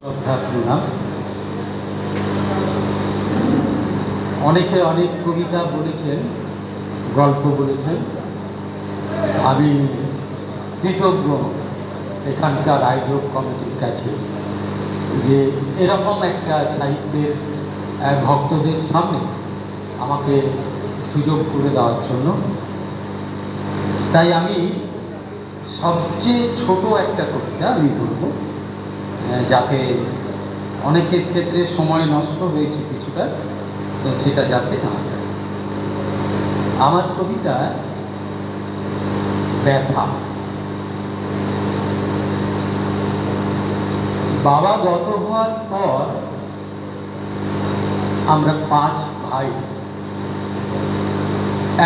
প্রণাম। অনেকে অনেক কবিতা বলেছেন, গল্প বলেছেন। আমি কৃতজ্ঞ এখানকার আয়োজক কমিটির কাছে যে এরকম একটা সাহিত্যের ভক্তদের সামনে আমাকে সুযোগ করে দেওয়ার জন্য। তাই আমি সবচেয়ে ছোট একটা কবিতা আমি বলবো, যাতে অনেকের ক্ষেত্রে সময় নষ্ট হয়েছে কিছুটা, তো সেটা যাতে না হয়। আমার কবিতা ব্যথা। বাবা গত হওয়ার পর আমরা 5 ভাই,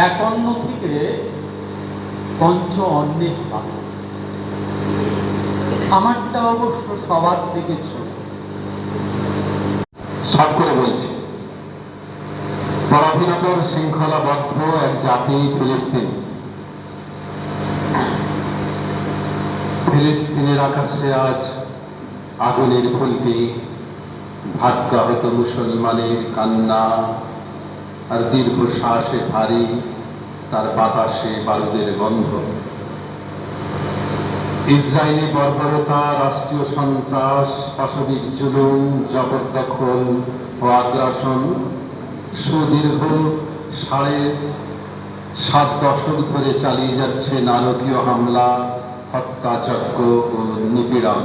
এক অন্য থেকে পঞ্চ অন্যের ভাগ। আমারটা অবশ্য সবার থেকে ছোট। শর্ট করে বলছি, পরাধীনতার শৃঙ্খলাবদ্ধ এক জাতি ফিলিস্তিন। ফিলিস্তিনের আকাশে আজ আগুনের ফুলকি, ভাগ্যাহত মুসলমানের কান্না আর দীর্ঘশ্বাসে ভারী তার বাতাসে বারুদের গন্ধ। ইসরায়েলি বর্বরতা, রাষ্ট্রীয় সন্ত্রাস, পাশবিক জুলুম, জবরদখল ও আগ্রাসন সুদীর্ঘ 7.5 দশক ধরে চালিয়ে যাচ্ছে নারকীয় হামলা, হত্যাযজ্ঞ ও নিপীড়ন।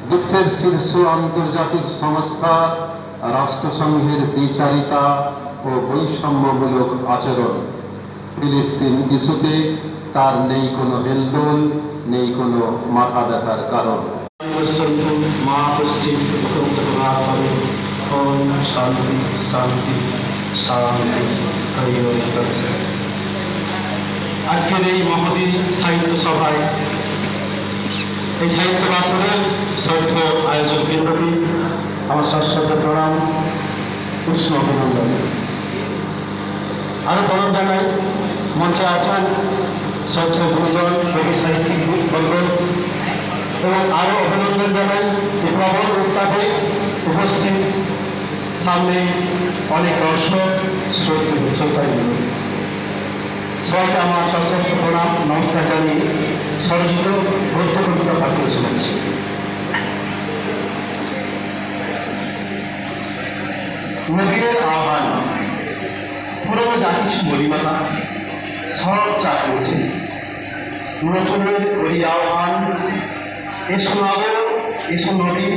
বিশ্বের শীর্ষ আন্তর্জাতিক সংস্থা রাষ্ট্রসংঘের দ্বিচারিতা ও বৈষম্যমূলক আচরণ। ফিলিস্তিন ইস্যুতে তার নেই কোনো হেলদোল, নেই কোনো মাথা ব্যথার কারণ। মা পশ্চিম শান্তি শান্তি শান্তি। আজকের এই মহতী সাহিত্য সভায়, এই সাহিত্য বাসনের শ্রদ্ধ আয়োজক বৃন্দকে আমার সশ্রদ্ধ প্রণাম, উষ্ণ অভিনন্দন। আরো প্রণাম জানাই মঞ্চে আছেন শ্রদ্ধ গুরুজন, কবি সাহিত্যিক বর্গ, এবং আরো অভিনন্দন জানাই যে প্রবল উত্তাপে উপস্থিত সামনে অনেক দর্শক, শ্রোতাবৃন্দ, সবাইকে আমার সশ্রদ্ধ প্রণাম, নমস্কার জানিয়ে স্বরচিত গদ্য কবিতা পাঠ করে শোনাচ্ছি। নবীনের আহ্বান। পুরনো যা কিছু মলিমাতা সব চা করেছে, নতুনের ওই আহ্বান। এসো নব, এসো নবীন,